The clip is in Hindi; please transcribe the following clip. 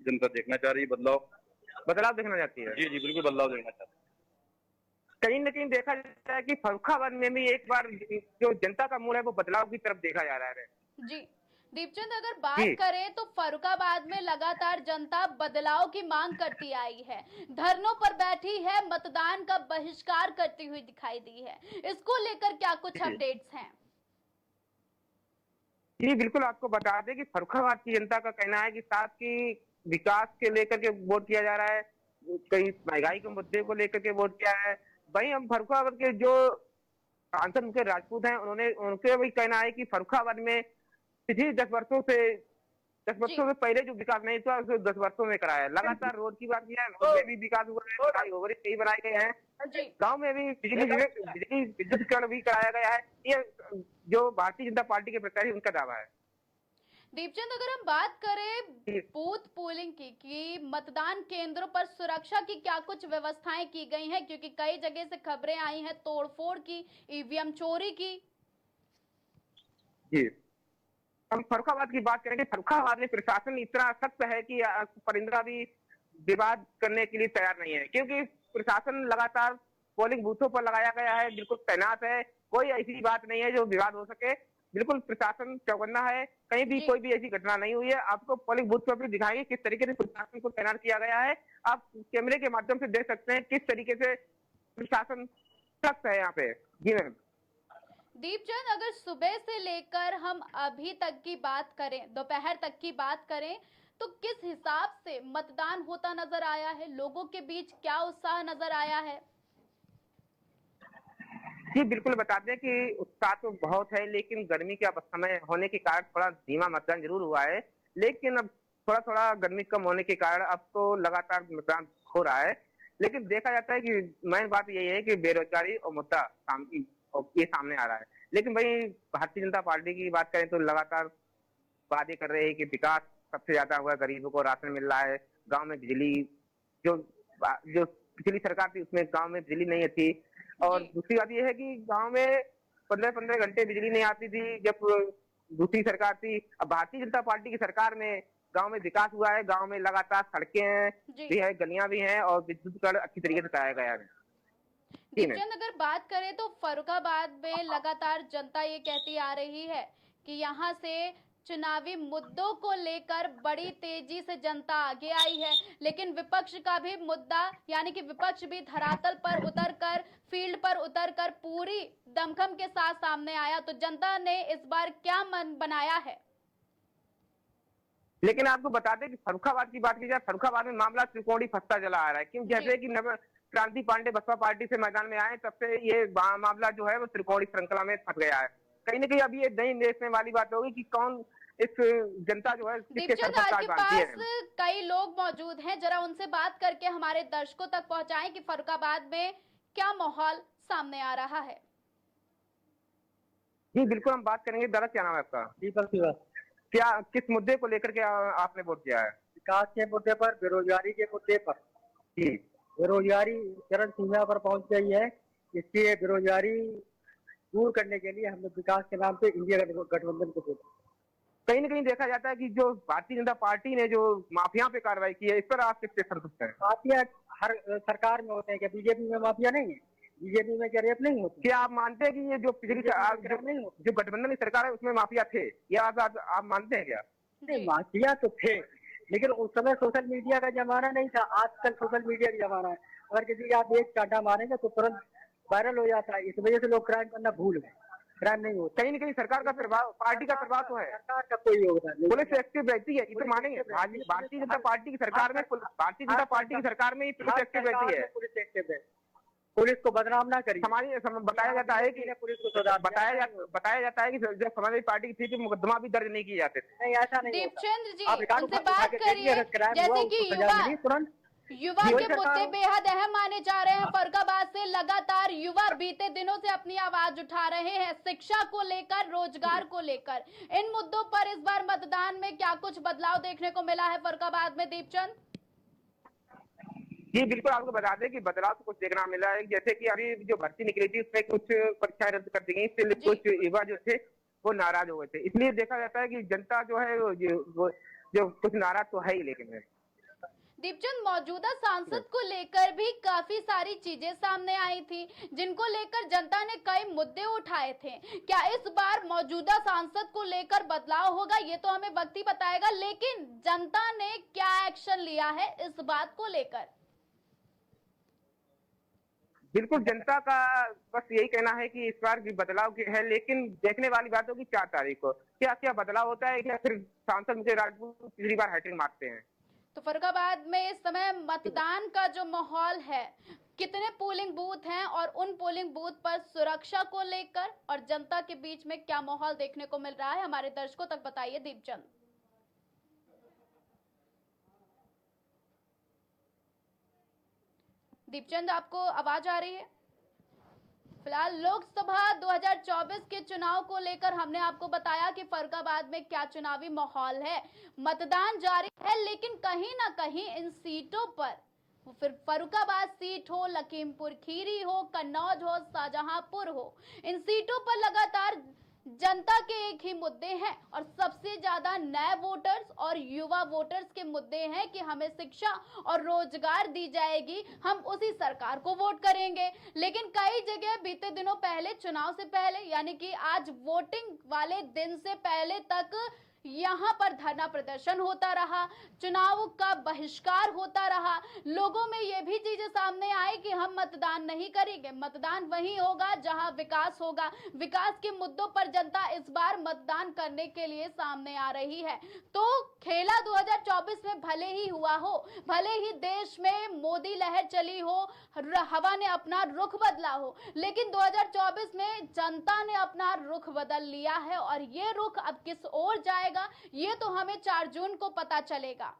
जनता देखना चाह रही है बदलाव। बदलाव देखना चाहती है। जी जी बिल्कुल बदलाव देखना चाहती कहीं न कहीं देखा जाता है कि फर्रुखाबाद में भी एक बार जो जनता का मूड है वो बदलाव की तरफ देखा जा रहा है। जी दीपचंद, अगर बात जी करें तो फर्रुखाबाद में लगातार जनता बदलाव की मांग करती आई है, धरनों पर बैठी है, मतदान का बहिष्कार करती हुई दिखाई दी है। इसको लेकर क्या कुछ है। अपडेट्स हैं? जी बिल्कुल, आपको बता दें कि फर्रुखाबाद की जनता का कहना है कि साथ की विकास के लेकर के वोट किया जा रहा है, कई महंगाई के मुद्दे को लेकर के वोट किया है। वहीं हम फर्रुखाबाद के जो सांसद मुकेश राजपूत हैं, उन्होंने उनके भी कहना है कि फर्रुखाबाद में पिछले 10 जी वर्षों से पहले जो विकास नहीं हुआ उसे 10 वर्षों में कराया है। लगातार रोड की बात किया है, रोड में भी विकास हुआ है, फ्लाई ओवर कई बनाए गए हैं, जी गांव में भी बिजली विद्युतीकरण भी कराया गया है। ये जो भारतीय जनता पार्टी के प्रत्याशी उनका दावा है। दीपचंद, अगर हम बात करें बूथ पोलिंग की कि मतदान केंद्रों पर सुरक्षा की क्या कुछ व्यवस्थाएं की गई हैं, क्योंकि कई जगह से खबरें आई हैं तोड़फोड़ की, ईवीएम चोरी की। जी, हम फर्रुखाबाद की बात करेंगे। फर्रुखाबाद में प्रशासन इतना सख्त है कि परिंदा भी विवाद करने के लिए तैयार नहीं है, क्योंकि प्रशासन लगातार पोलिंग बूथों पर लगाया गया है, बिल्कुल तैनात है। कोई ऐसी बात नहीं है जो विवाद हो सके, बिल्कुल प्रशासन चौकन्ना है, कहीं भी जी कोई भी ऐसी घटना नहीं हुई है। आपको पोलिंग बूथ पर भी दिखाएंगे किस तरीके से प्रशासन को तैनात किया गया है। आप कैमरे के माध्यम से देख सकते हैं किस तरीके से प्रशासन सख्त है यहाँ पे। जी मैम। दीपचंद, अगर सुबह से लेकर हम अभी तक की बात करें, दोपहर तक की बात करें, तो किस हिसाब से मतदान होता नजर आया है? लोगों के बीच क्या उत्साह नजर आया है? जी बिल्कुल, बता दें कि उत्साह तो बहुत है, लेकिन गर्मी का समय होने के कारण थोड़ा धीमा मतदान जरूर हुआ है। लेकिन अब थोड़ा थोड़ा गर्मी कम होने के कारण अब तो लगातार मतदान हो रहा है। लेकिन देखा जाता है कि मेन बात यही है कि बेरोजगारी और मुद्दा ये सामने आ रहा है। लेकिन वही भारतीय जनता पार्टी की बात करें तो लगातार वादे कर रहे हैं कि विकास सबसे ज्यादा हुआ, गरीबों को राशन मिल रहा है, गांव में बिजली जो जो पिछली सरकार थी उसमें गांव में बिजली नहीं थी। जी और दूसरी बात यह है कि गांव में 15-15 घंटे बिजली नहीं आती थी जब दूसरी सरकार थी। अब भारतीय जनता पार्टी की सरकार में गांव में विकास हुआ है, गांव में लगातार सड़कें हैं जी भी है, गलियां भी हैं और विद्युतीकरण अच्छी तरीके से कराया गया है। जी मैम। दीपचंद, अगर बात करें तो फर्रुखाबाद में लगातार जनता ये कहती आ रही है कि यहाँ से चुनावी मुद्दों को लेकर बड़ी तेजी से जनता आगे आई है, लेकिन विपक्ष का भी मुद्दा, यानी कि विपक्ष भी धरातल पर उतरकर, फील्ड पर उतरकर पूरी दमखम के साथ सामने आया। तो जनता ने इस बार क्या मन बनाया है? लेकिन आपको बता दें कि फर्रुखाबाद की बात की जाए, फर्रुखाबाद में मामला त्रिकोणी फंसता चला आ रहा है। क्यों? जी जैसे कि नव क्रांति पांडे बसपा पार्टी से मैदान में आए तब से ये मामला जो है वो त्रिकोणी श्रृंखला में फंस गया है। कहीं ना कहीं अभी ये नहीं देखने वाली बात होगी कि कौन इस जनता जो है किसके सर दीपचंद, पर ताज आपके बांधती पास है। कई लोग मौजूद हैं, जरा उनसे बात करके हमारे दर्शकों तक पहुंचाएं कि फर्रुखाबाद में क्या माहौल सामने आ रहा है। जी बिल्कुल, हम बात करेंगे। दादा क्या नाम है आपका? दीपक श्रीवास्तव। क्या किस मुद्दे को लेकर के आपने वोट किया है? विकास के मुद्दे पर, बेरोजगारी के मुद्दे पर। जी बेरोजगारी चरम सीमा पर पहुंच गई है, इसलिए बेरोजगारी दूर करने के लिए हमने विकास के नाम पे इंडिया गठबंधन को वोट। कहीं ना कहीं देखा जाता है कि जो भारतीय जनता पार्टी ने जो माफिया पे कार्रवाई की है, इस पर आप किससे संतुष्ट हैं? माफिया हर सरकार में होते हैं, क्या बीजेपी में माफिया नहीं है? बीजेपी में क्या रेप नहीं होती? क्या आप मानते हैं कि ये जो पिछली नहीं होती। जो गठबंधन की सरकार है उसमें माफिया थे, ये आप मानते हैं क्या? नहीं, माफिया तो थे, लेकिन उस समय सोशल मीडिया का जमाना नहीं था। आजकल सोशल मीडिया का जमाना है, अगर किसी का आप एक चांटा मारेंगे तो तुरंत वायरल हो जाता है। इस वजह से लोग क्राइम करना भूल गए, क्राइम नहीं होता। कहीं ना कहीं सरकार का प्रभाव, पार्टी का प्रभाव तो है। सरकार का कोई योगदान नहीं। पुलिस एक्टिव रहती है, इसे मानेंगे। भारतीय जनता पार्टी की सरकार में, भारतीय जनता पार्टी की सरकार में ही पुलिस एक्टिव रहती है। पुलिस एक्टिव है, पुलिस को बदनाम ना करिए। बताया जाता है कि पुलिस को सुधार बताया जाता है कि जब समाजवादी पार्टी की थी तो मुकदमा भी दर्ज नहीं किए जाते थे। नहीं, ऐसा नहीं होता। दीपचंद जी, आप रिकॉर्ड उनसे उठा बात के करिए। देखिए, अगर क्राइम हुआ जैसे कि उसको सजा मिली तुरंत। युवा के मुद्दे बेहद अहम माने जा रहे हैं। फर्रुखाबाद से लगातार युवा बीते दिनों से अपनी आवाज उठा रहे हैं, शिक्षा को लेकर, रोजगार को लेकर। इन मुद्दों पर इस बार मतदान में क्या कुछ बदलाव देखने को मिला है फर्रुखाबाद में, दीपचंद? जी बिल्कुल, आपको बता दें कि बदलाव तो कुछ देखना मिला है। जैसे कि अभी जो भर्ती निकली थी उसमें कुछ परीक्षाएं रद्द कर दी गई, इससे कुछ युवा जो थे वो नाराज हो गए थे। इसलिए देखा जाता है कि जनता जो है वो जो कुछ नाराज तो है ही, लेकिन है। दीपचंद, मौजूदा सांसद को लेकर भी काफी सारी चीजें सामने आई थी, जिनको लेकर जनता ने कई मुद्दे उठाए थे। क्या इस बार मौजूदा सांसद को लेकर बदलाव होगा, ये तो हमें वक्त ही बताएगा, लेकिन जनता ने क्या एक्शन लिया है इस बात को लेकर? बिल्कुल, जनता का बस यही कहना है कि इस बार भी बदलाव की है, लेकिन देखने वाली बात होगी 4 तारीख को क्या क्या बदलाव होता है, या फिर सांसद मुझे राजपूत तीसरी बार हैट्रिक मारते हैं। तो फर्रुखाबाद में इस समय मतदान का जो माहौल है, कितने पोलिंग बूथ हैं और उन पोलिंग बूथ पर सुरक्षा को लेकर और जनता के बीच में क्या माहौल देखने को मिल रहा है, हमारे दर्शकों तक बताइए दीपचंद। दीपचंद, आपको आवाज आ रही है? फिलहाल लोकसभा 2024 के चुनाव को लेकर हमने आपको बताया कि फर्रुखाबाद में क्या चुनावी माहौल है। मतदान जारी है, लेकिन कहीं ना कहीं इन सीटों पर, फिर फर्रुखाबाद सीट हो, लखीमपुर खीरी हो, कन्नौज हो, शाहजहांपुर हो, इन सीटों पर लगातार जनता के एक ही मुद्दे हैं और सबसे ज्यादा नए वोटर्स और युवा वोटर्स के मुद्दे हैं कि हमें शिक्षा और रोजगार दी जाएगी, हम उसी सरकार को वोट करेंगे। लेकिन कई जगह बीते दिनों पहले, चुनाव से पहले, यानी कि आज वोटिंग वाले दिन से पहले तक यहाँ पर धरना प्रदर्शन होता रहा, चुनाव का बहिष्कार होता रहा। लोगों में ये भी चीजें सामने आई कि हम मतदान नहीं करेंगे, मतदान वहीं होगा जहां विकास होगा। विकास के मुद्दों पर जनता इस बार मतदान करने के लिए सामने आ रही है। तो खेला 2024 में भले ही हुआ हो, भले ही देश में मोदी लहर चली हो, हवा ने अपना रुख बदला हो, लेकिन 2024 में जनता ने अपना रुख बदल लिया है और ये रुख अब किस ओर जाएगा, ये तो हमें 4 जून को पता चलेगा।